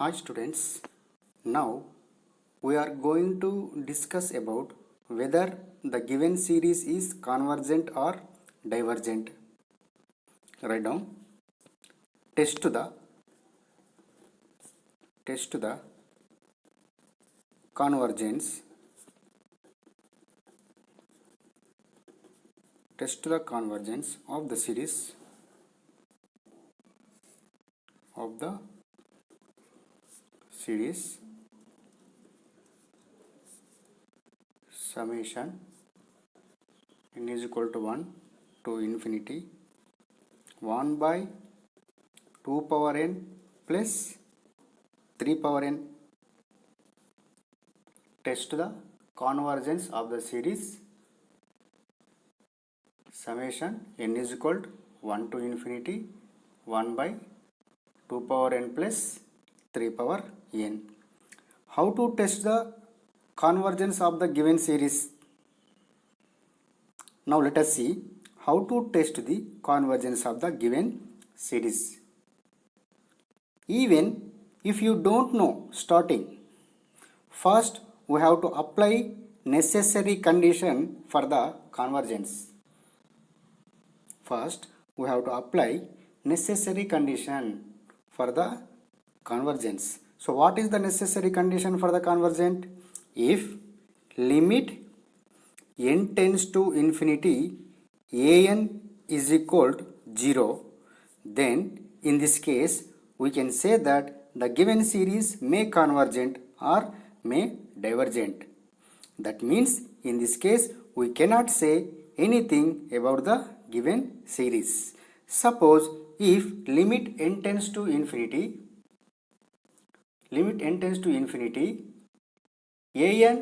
Hi students, now we are going to discuss about whether the given series is convergent or divergent. Write down test the convergence of the series summation n is equal to 1 to infinity 1 by 2 power n plus 3 power n. Test the convergence of the series summation n is equal to 1 to infinity 1 by 2 power n plus 3 power n. How to test the convergence of the given series? Now let us see how to test the convergence of the given series. Even if you don't know starting, first we have to apply necessary condition for the convergence. First we have to apply necessary condition for the convergence. So what is the necessary condition for the convergent? If limit n tends to infinity an is equal to 0, then in this case we can say that the given series may convergent or may divergent. That means in this case we cannot say anything about the given series. Suppose if limit n tends to infinity an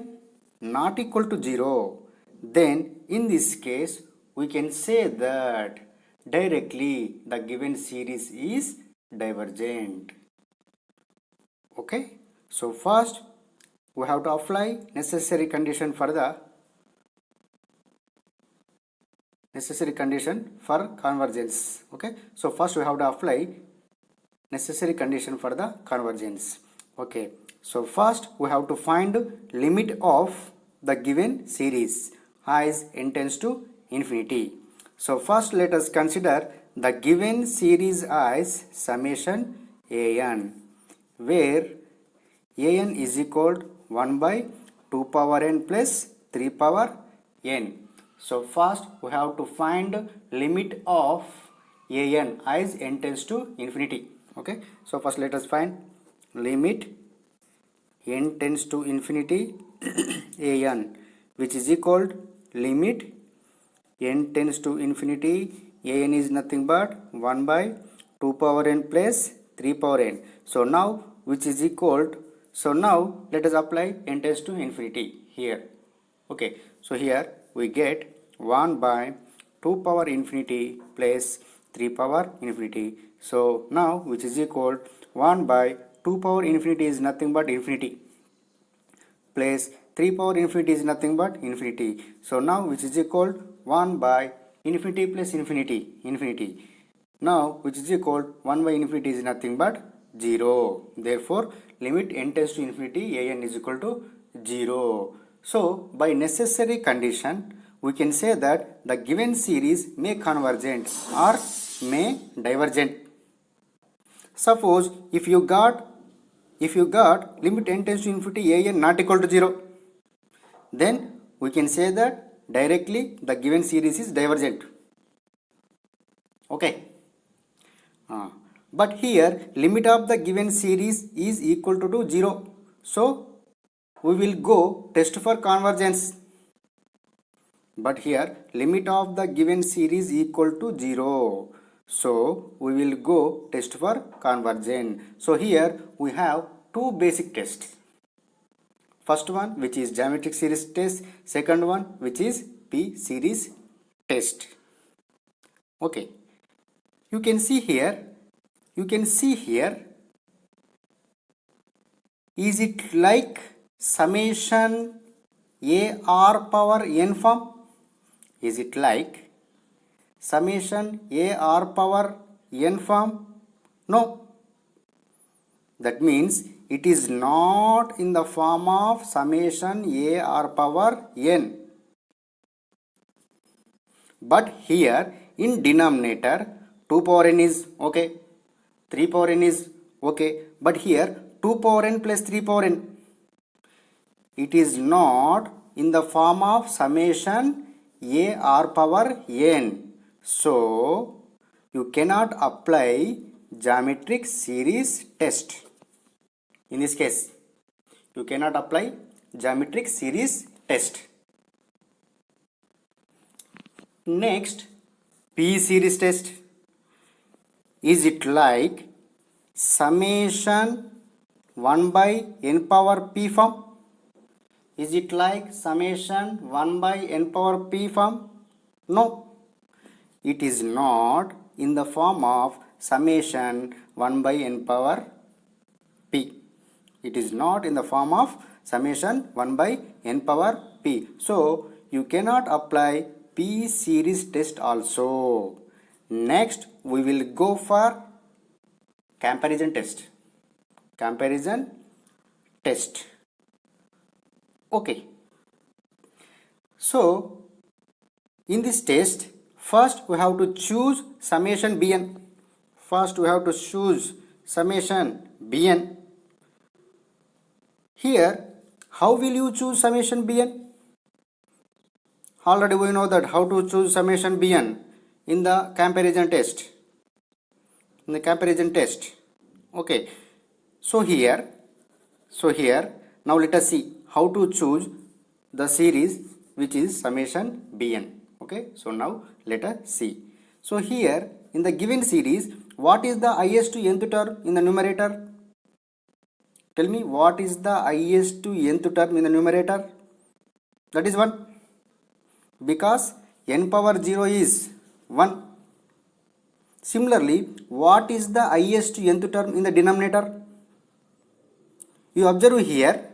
not equal to 0, then in this case we can say that directly the given series is divergent. Okay, so first we have to apply necessary condition for convergence. Okay, so first we have to apply necessary condition for the convergence. Okay, so first we have to find limit of the given series as n tends to infinity. So first let us consider the given series as summation an, where an is equal to 1 by 2 power n plus 3 power n. So first we have to find limit of an as n tends to infinity. Okay, so first let us find limit n tends to infinity an, which is equal to limit n tends to infinity an is nothing but 1 by 2 power n plus 3 power n. So now which is equal to, so now let us apply n tends to infinity here. Okay, so here we get 1 by 2 power infinity plus 3 power infinity. So now which is equal 1 by 2 power infinity is nothing but infinity plus 3 power infinity is nothing but infinity. So now which is equal 1 by infinity plus infinity. Now which is equal 1 by infinity is nothing but 0. Therefore limit n tends to infinity an is equal to 0. So by necessary condition we can say that the given series may convergent or may divergent. Suppose if you got limit n tends to infinity an not equal to 0, then we can say that directly the given series is divergent. Okay, but here limit of the given series is equal to 0, so we will go test for convergence. But here limit of the given series equal to 0, so we will go test for convergence. So here we have two basic tests. First one which is geometric series test, second one which is P series test. Okay, you can see here, is it like summation a r power n form? Is it like summation a r power n form? No. That means it is not in the form of summation a r power n. But here in denominator 2 power n is okay, 3 power n is okay, but here 2 power n plus 3 power n. It is not in the form of summation a r power n. So you cannot apply geometric series test. In this case, you cannot apply geometric series test. Next, P series test. Is it like summation 1 by n power p form? Is it like summation 1 by n power p form? No. It is not in the form of summation 1 by n power p. It is not in the form of summation 1 by n power p. So, you cannot apply P series test also. Next, we will go for comparison test. Comparison test. Okay. So, in this test, first we have to choose summation Bn. First, we have to choose summation Bn. Here, how will you choose summation Bn? Already we know that how to choose summation Bn in the comparison test. In the comparison test. Okay. So here, now let us see how to choose the series which is summation Bn. Okay. So now let us see. So here in the given series, what is the highest to nth term in the numerator? Tell me, what is the highest to nth term in the numerator? That is 1. Because n power 0 is 1. Similarly, what is the highest to nth term in the denominator? You observe here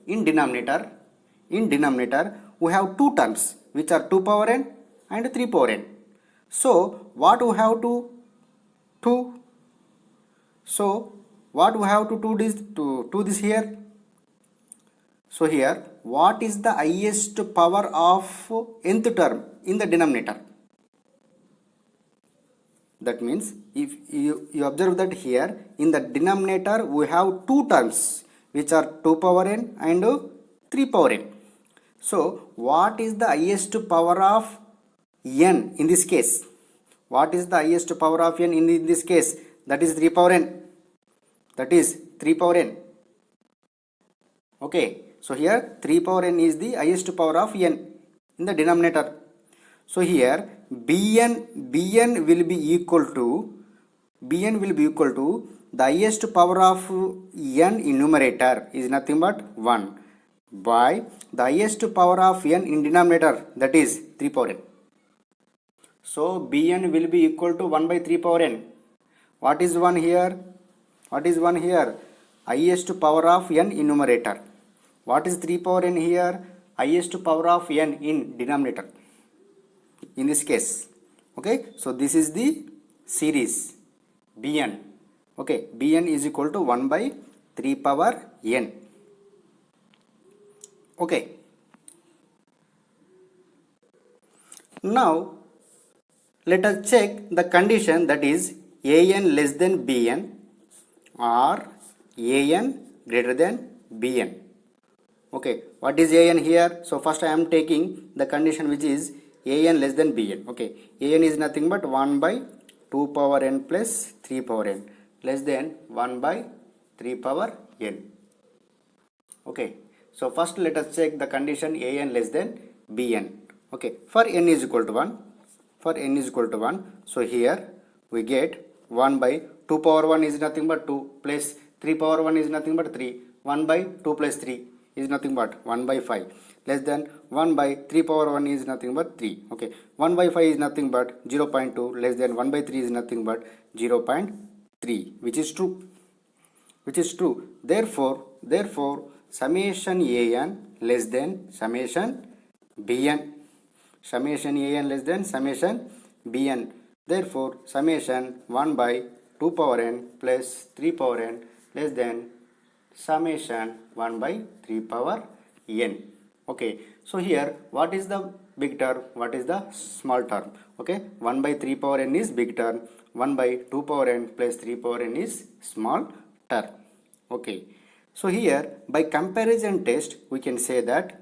in denominator we have two terms which are 2 power n and 3 power n. So what we have to do? So what we have to do this here? So here, what is the highest power of nth term in the denominator? That means if you observe that here in the denominator we have two terms which are 2 power n and 3 power n. So what is the highest power of n in this case? What is the highest power of n in this case? That is 3 power n. That is 3 power n. Okay. So here 3 power n is the highest power of n in the denominator. So here Bn will be equal to the highest power of n in numerator is nothing but 1 by the highest power of n in denominator, that is 3 power n. So Bn will be equal to 1 by 3 power n. What is 1 here? What is 1 here? Highest power of n in numerator. What is 3 power n here? Highest power of n in denominator. In this case, okay, so this is the series Bn. Okay, Bn is equal to 1 by 3 power n. Okay. Now let us check the condition, that is an less than Bn or an greater than Bn. Okay, what is an here? So first I am taking the condition which is an less than Bn. Okay, an is nothing but 1 by 2 power n plus 3 power n less than 1 by 3 power n. Okay, so first let us check the condition an less than Bn. Okay, for n is equal to 1. For n is equal to 1. So here we get 1 by 2 power 1 is nothing but 2 plus 3 power 1 is nothing but 3. 1 by 2 plus 3 is nothing but 1 by 5 less than 1 by 3 power 1 is nothing but 3. Okay, 1 by 5 is nothing but 0.2 less than 1 by 3 is nothing but 0.3, which is true. Therefore summation an less than summation Bn. Summation an less than summation Bn. Therefore summation 1 by 2 power n plus 3 power n less than summation 1 by 3 power n. Okay, so here what is the big term, what is the small term? Okay, 1 by 3 power n is big term, 1 by 2 power n plus 3 power n is small term. Okay, so here by comparison test we can say that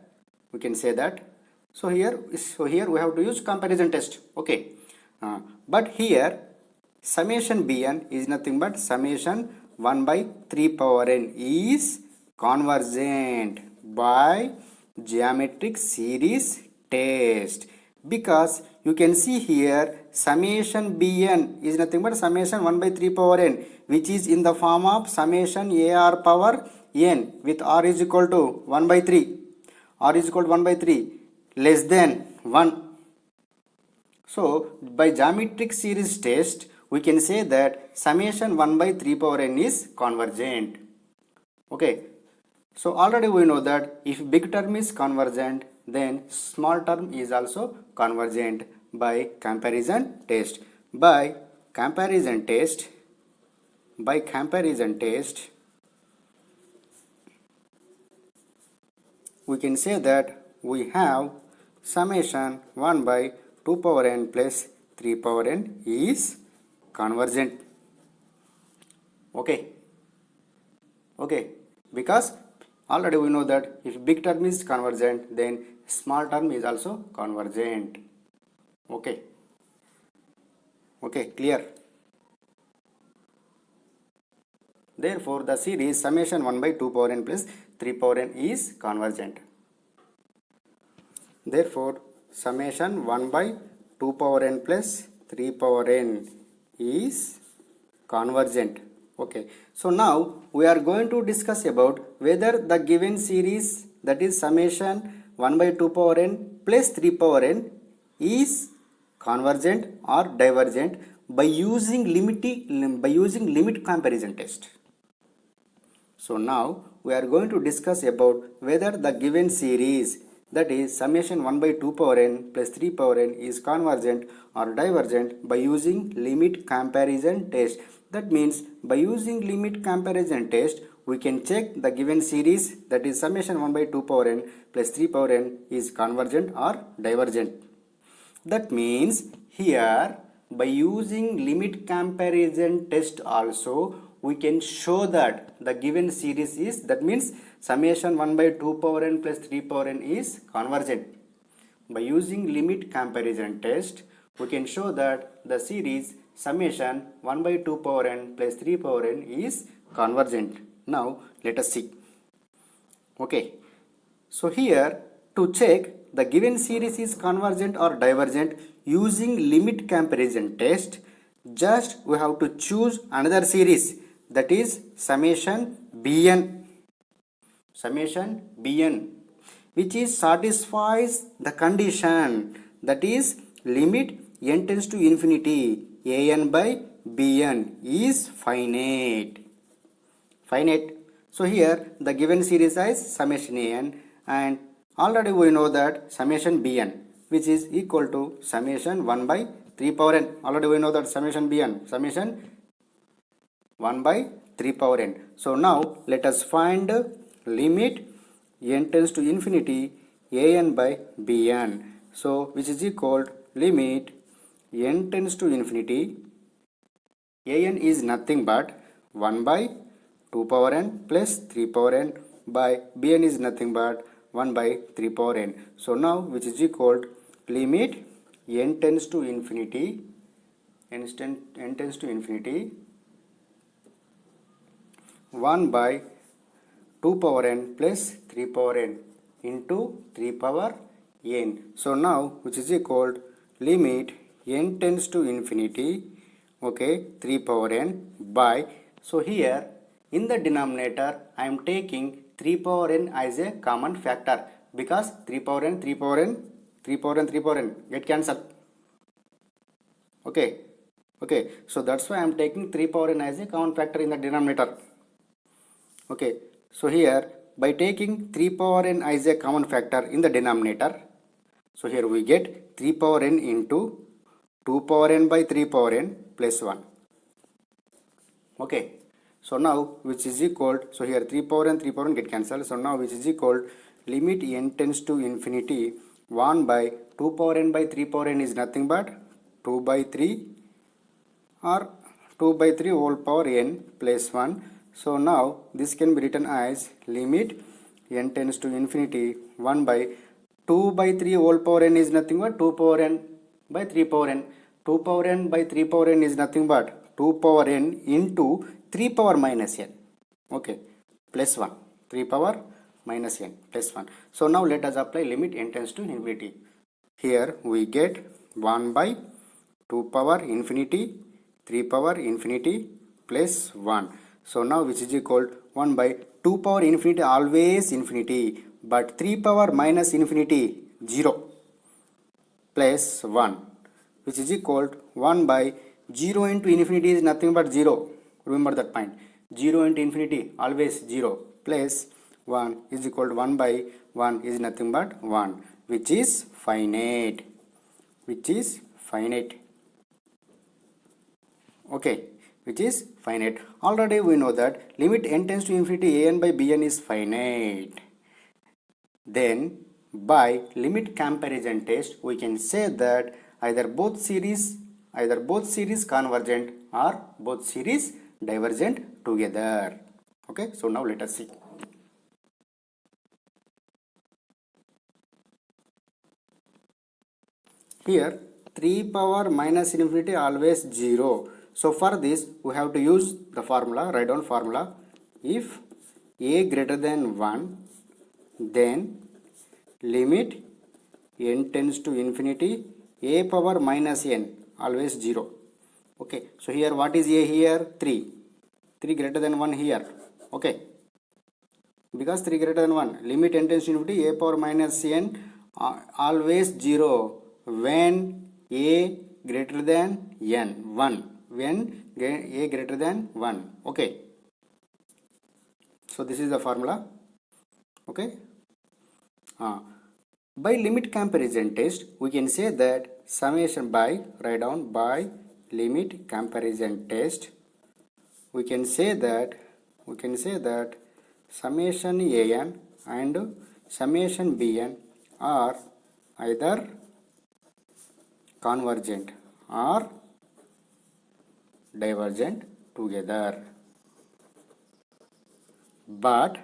so here we have to use comparison test. Okay, but here summation bn is nothing but summation 1 by 3 power n is convergent by geometric series test, because you can see here summation bn is nothing but summation 1 by 3 power n, which is in the form of summation ar power n with r is equal to 1 by 3, r is equal to 1 by 3 less than 1. So by geometric series test we can say that summation 1 by 3 power n is convergent. Okay, so already we know that if big term is convergent, then small term is also convergent by comparison test. By comparison test we can say that we have summation 1 by 2 power n plus 3 power n is convergent. Okay, because already we know that if big term is convergent, then small term is also convergent. Okay, clear? Therefore the series summation 1 by 2 power n plus 3 power n is convergent. Therefore summation 1 by 2 power n plus 3 power n is convergent. Okay, so now we are going to discuss about whether the given series, that is summation 1 by 2 power n plus 3 power n is convergent or divergent by using limit comparison test. So now we are going to discuss about whether the given series, that is summation 1 by 2 power n plus 3 power n is convergent or divergent by using limit comparison test. That means by using limit comparison test we can check the given series, that is summation 1 by 2 power n plus 3 power n is convergent or divergent. That means here by using limit comparison test also we can show that the given series is, that means summation 1 by 2 power n plus 3 power n is convergent. By using limit comparison test we can show that the series summation 1 by 2 power n plus 3 power n is convergent. Now let us see. Okay, so here to check the given series is convergent or divergent using limit comparison test, just we have to choose another series, that is summation bn, which is satisfies the condition, that is limit n tends to infinity an by bn is finite. So here the given series is summation an, and already we know that summation bn, which is equal to summation 1 by 3 power n. Already we know that summation bn, summation 1 by 3 power n. So now let us find limit n tends to infinity an by bn. So which is equal limit n tends to infinity, an is nothing but 1 by 2 power n plus 3 power n by bn is nothing but 1 by 3 power n. So now which is equal limit n tends to infinity, 1 by 2 power n plus 3 power n into 3 power n. So now which is equal limit n tends to infinity, okay, 3 power n by, so here in the denominator I am taking 3 power n as a common factor, because 3 power n get cancelled. Okay, so that's why I am taking 3 power n as a common factor in the denominator. Okay, so here by taking 3 power n as a common factor in the denominator, so here we get 3 power n into 2 power n by 3 power n plus 1. Okay, so now which is equal, so here 3 power n 3 power n get cancelled, so now which is equal limit n tends to infinity 1 by 2 power n by 3 power n is nothing but 2 by 3 or 2 by 3 whole power n plus 1. So now this can be written as limit n tends to infinity 1 by 2 by 3 whole power n is nothing but 2 power n by 3 power n. 2 power n by 3 power n is nothing but 2 power n into 3 power minus n. Okay, plus 1. 3 power minus n plus 1. So now let us apply limit n tends to infinity. Here we get 1 by 2 power infinity 3 power infinity plus 1. So now which is equal 1 by 2 power infinity always infinity, but 3 power minus infinity 0 plus 1, which is equal 1 by 0 into infinity is nothing but 0. Remember that point. 0 into infinity always 0 plus 1 is equal to 1 by 1 is nothing but 1, which is finite. Which is finite. Okay, which is finite. Already we know that limit n tends to infinity an by bn is finite. Then by limit comparison test we can say that either both series convergent or both series divergent together. Okay, so now let us see. Here 3 power minus infinity always 0. So for this we have to use the formula, write down formula. If a greater than 1, then limit n tends to infinity a power minus n always 0. Okay, so here what is a here? 3. 3 greater than 1 here. Okay, because 3 greater than 1, limit n tends to infinity a power minus n always 0 when a greater than n 1, when a greater than 1. Okay, so this is the formula. Okay, by limit comparison test we can say that summation by, write down, by limit comparison test we can say that summation an and summation bn are either convergent or divergent together, but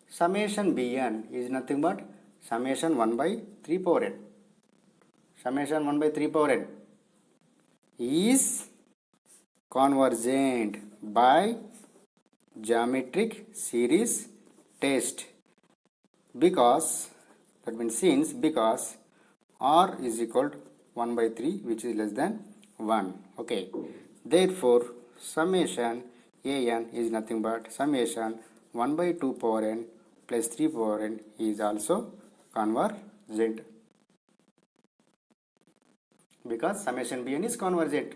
summation bn is nothing but summation 1 by 3 power n. Summation 1 by 3 power n is convergent by geometric series test, because that means since because r is equal to 1 by 3 which is less than 1. Okay, therefore summation an is nothing but summation 1 by 2 power n plus 3 power n is also convergent, because summation bn is convergent.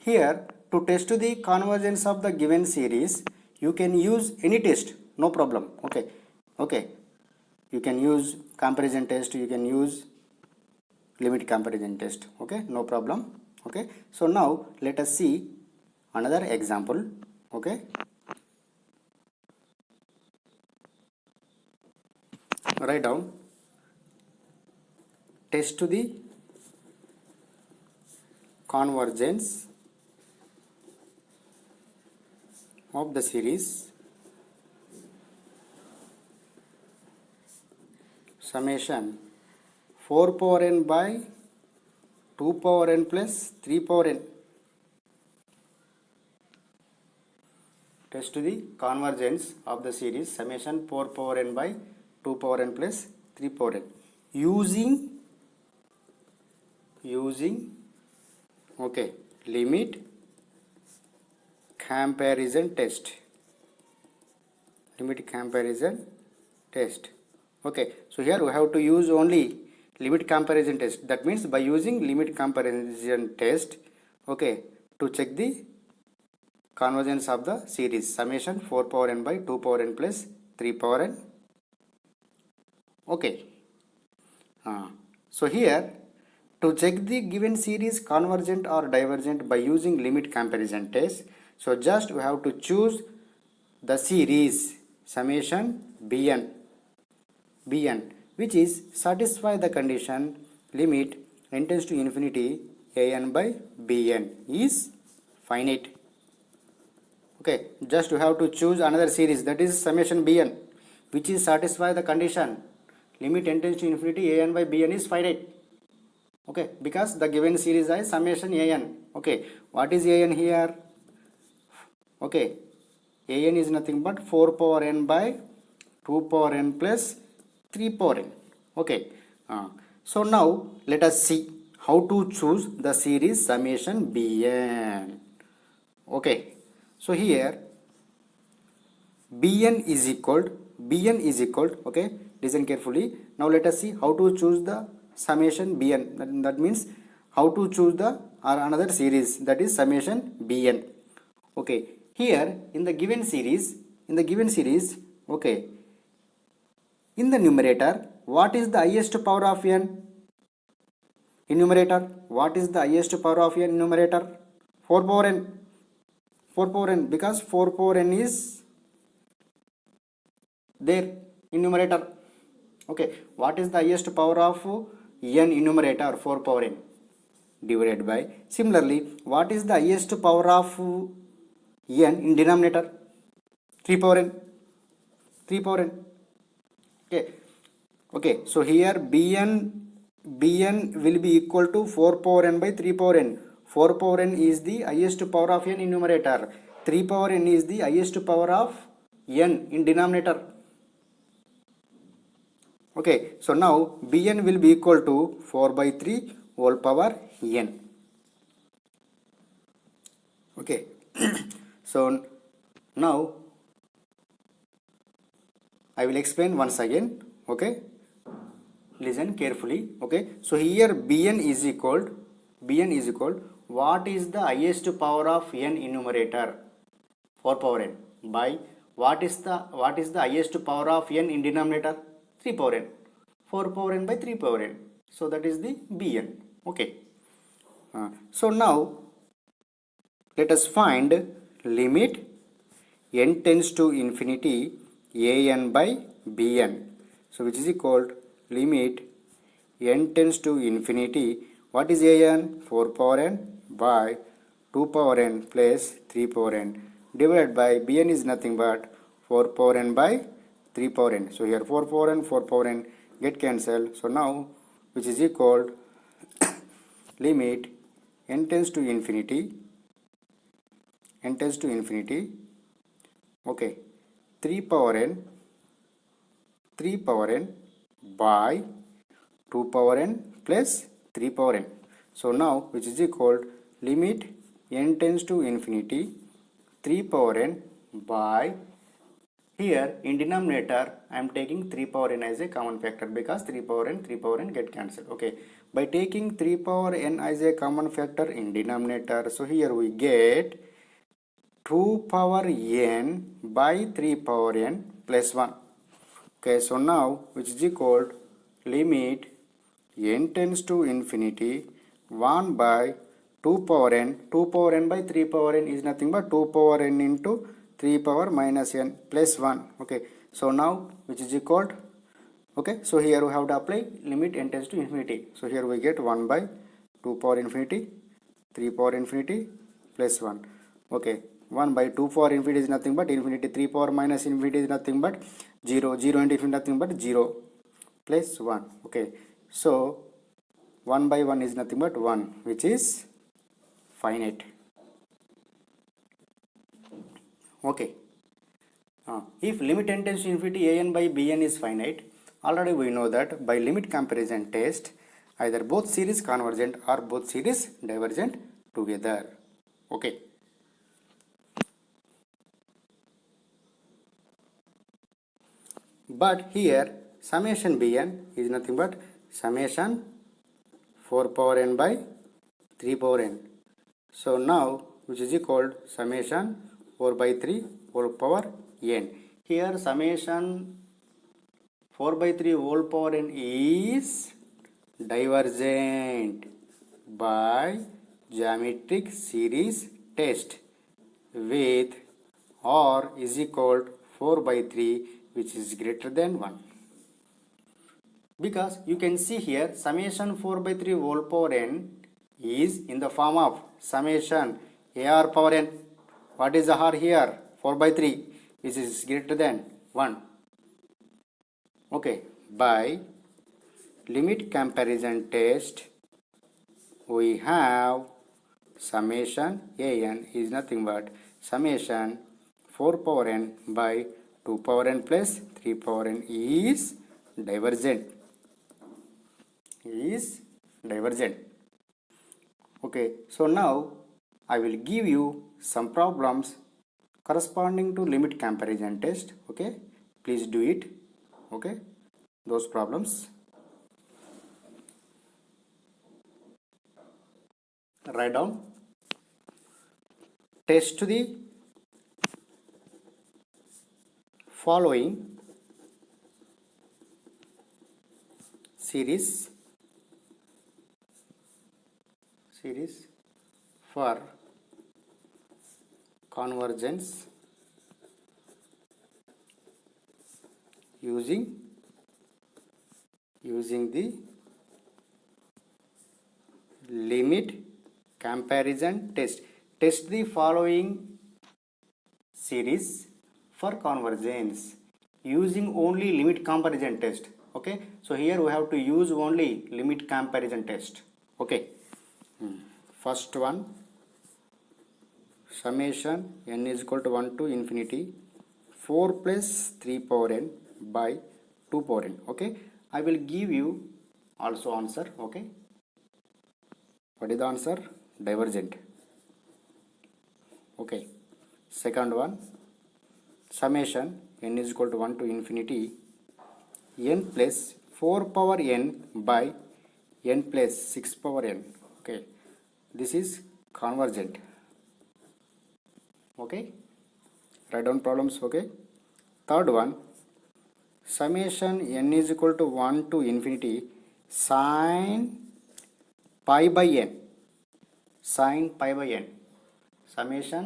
Here to test the convergence of the given series you can use any test, no problem. Okay, you can use comparison test, you can use limit comparison test. Okay, no problem. Okay, so now let us see another example. Okay, write down test to the convergence of the series summation 4 power n by 2 power n plus 3 power n. Test to the convergence of the series summation 4 power n by 2 power n plus 3 power n using okay limit comparison test. Limit comparison test. Okay, so here we have to use only limit comparison test. That means by using limit comparison test, okay, to check the convergence of the series summation 4 power n by 2 power n plus 3 power n. Okay, So here, to check the given series convergent or divergent by using limit comparison test, so just we have to choose the series summation bn which is satisfy the condition limit n tends to infinity an by bn is finite. Okay, just you have to choose another series, that is summation bn, which is satisfy the condition limit n tends to infinity an by bn is finite. Okay, because the given series is summation an. Okay, what is an here? Okay, an is nothing but 4 power n by 2 power n plus 3 power n. Okay, so now let us see how to choose the series summation bn. Okay, so here bn is equal, okay, listen carefully. Now let us see how to choose the summation bn. That means how to choose the or another series, that is summation bn. Okay, here in the given series, okay, in the numerator, what is the highest power of n? In numerator, what is the highest power of n in numerator? 4 power n. 4 power n, because 4 power n is there in numerator. Okay, what is the highest power of n in numerator? 4 power n divided by, similarly, what is the highest power of n in denominator? 3 power n. 3 power n. Okay, okay, so here bn will be equal to 4 power n by 3 power n. 4 power n is the highest power of n in numerator. 3 power n is the highest power of n in denominator. Okay, so now bn will be equal to 4 by 3 whole power n. Okay, so now I will explain once again. Okay, listen carefully. Okay, so here bn is equal, what is the highest power of n in numerator? 4 power n by what is the highest power of n in denominator? 3 power n. 4 power n by 3 power n. So that is the bn. Okay, so now let us find limit n tends to infinity an by bn, so which is equal to limit n tends to infinity, what is an? 4 power n by 2 power n plus 3 power n divided by bn is nothing but 4 power n by 3 power n. So here 4 power n get cancelled. So now which is equal limit n tends to infinity, okay, 3 power n by 2 power n plus 3 power n. So now which is equal limit n tends to infinity 3 power n by, here in denominator I am taking 3 power n as a common factor, because 3 power n get cancelled. Okay, by taking 3 power n as a common factor in denominator, so here we get 2 power n by 3 power n plus 1. Okay, so now which is equal limit n tends to infinity 1 by 2 power n. 2 power n by 3 power n is nothing but 2 power n into 3 power minus n plus 1. Okay, so now which is equal, okay, so here we have to apply limit n tends to infinity. So here we get 1 by 2 power infinity 3 power infinity plus 1. Okay, 1 by 2 power infinity is nothing but infinity, 3 power minus infinity is nothing but 0, 0 into infinity nothing but 0 plus 1. Okay, so 1 by 1 is nothing but 1, which is finite. Okay, if limit n tends to infinity an by bn is finite, already we know that by limit comparison test either both series convergent or both series divergent together. Okay, but here summation bn is nothing but summation 4 power n by 3 power n. So now which is equal summation 4 by 3 whole power n. Here summation 4 by 3 whole power n is divergent by geometric series test with r is equal to 4 by 3, which is greater than 1. Because you can see here summation 4 by 3 whole power n is in the form of summation ar power n. What is the r here? 4 by 3, which is greater than 1. Okay, by limit comparison test we have summation an is nothing but summation 4 power n by 2 power n plus 3 power n is divergent. Okay, so now I will give you some problems corresponding to limit comparison test. Okay, please do it. Okay, those problems. Write down. Test the following series for convergence using the limit comparison test. Test the following series for convergence using only limit comparison test. Okay, so here we have to use only limit comparison test. Okay, first one, summation n is equal to 1 to infinity 4 plus 3 power n by 2 power n. Okay, I will give you also answer. Okay, what is the answer? Divergent. Okay, second one, summation n is equal to 1 to infinity n plus 4 power n by n plus 6 power n. Okay, this is convergent. Okay, write down problems. Okay, third one, summation n is equal to 1 to infinity sine pi by n. Summation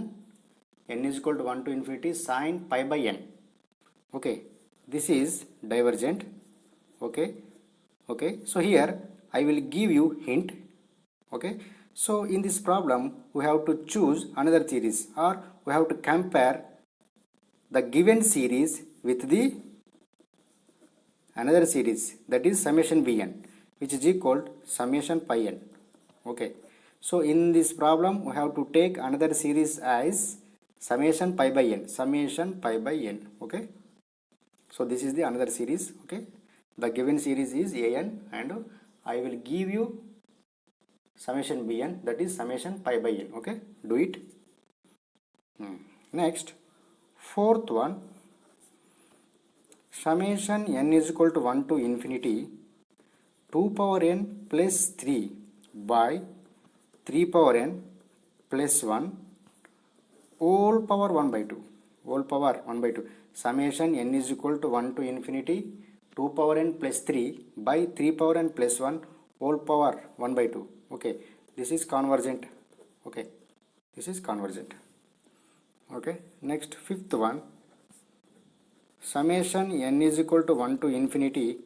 n is equal to 1 to infinity sine pi by n. Okay, this is divergent. Okay, so here I will give you hint. Okay, so in this problem we have to choose another series, or we have to compare the given series with the another series, that is summation bn, which is equal to summation pi n. Okay, so in this problem we have to take another series as summation pi by n. Okay, so this is the another series. Okay, the given series is an and I will give you summation bn, that is summation pi by n. Okay, do it. Next, fourth one, summation n is equal to 1 to infinity 2 power n plus 3 by 3 power n plus 1 whole power 1 by 2. Summation n is equal to 1 to infinity 2 power n plus 3 by 3 power n plus 1 whole power 1 by 2. Okay, this is convergent. Okay, this is convergent. Okay, next, fifth one, summation n is equal to 1 to infinity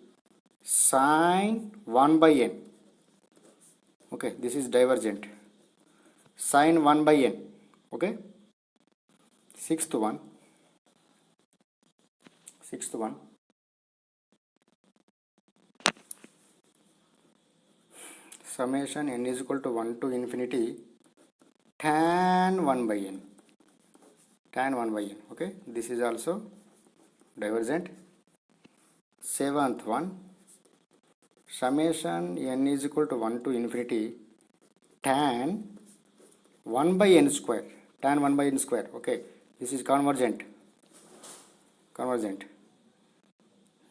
sine 1 by n. Okay, this is divergent. Sine 1 by n. Okay, sixth one, summation n is equal to 1 to infinity tan 1 by n. Okay, this is also divergent. Seventh one, summation n is equal to 1 to infinity tan 1 by n square. Okay, this is convergent.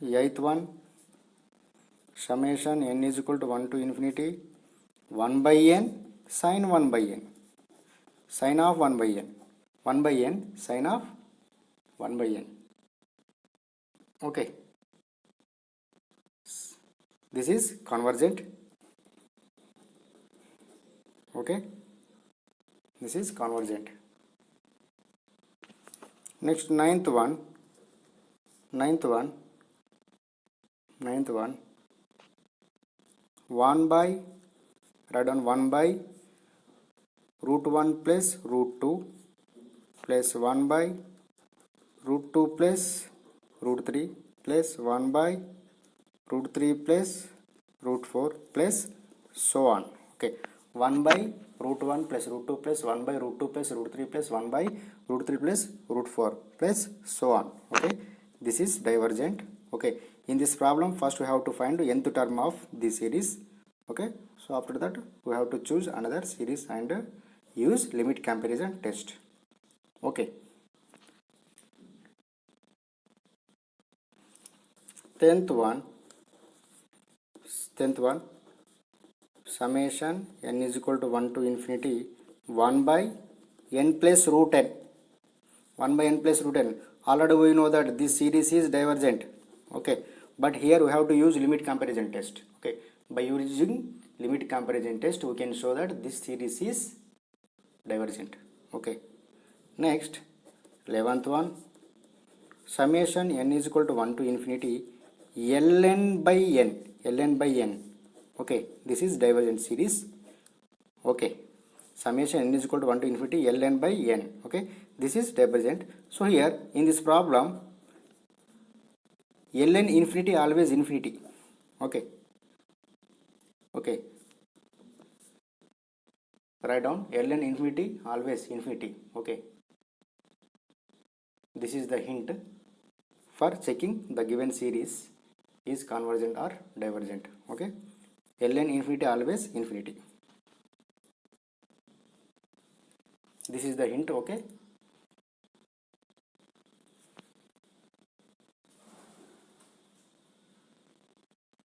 Eighth one, summation n is equal to 1 to infinity 1 by n sine 1 by n. Sine of 1 by n. 1 by n sine of 1 by n. Okay, this is convergent. Okay, this is convergent. Next, ninth one, 1 by, write down 1 by root 1 plus root 2 plus 1 by root 2 plus root 3 plus 1 by root 3 plus root 4 plus so on. Okay, 1 by root 1 plus root 2 plus 1 by root 2 plus root 3 plus 1 by root 3 plus root 4 plus so on. Okay, this is divergent. Okay, in this problem first we have to find nth term of this series. Okay, so after that we have to choose another series and use limit comparison test. Okay, 10th one, summation n is equal to 1 to infinity 1 by n plus root n. 1 by n plus root n. Already we know that this series is divergent. Okay, but here we have to use limit comparison test. Okay, by using limit comparison test we can show that this series is divergent. Okay, next 11th one, summation n is equal to 1 to infinity ln by n. Okay, this is divergent series. Okay, summation n is equal to 1 to infinity ln by n. Okay, this is divergent. So here in this problem ln infinity always infinity. Okay, write down ln infinity always infinity. Okay, this is the hint for checking the given series is convergent or divergent. Okay, ln infinity always infinity. This is the hint. Okay.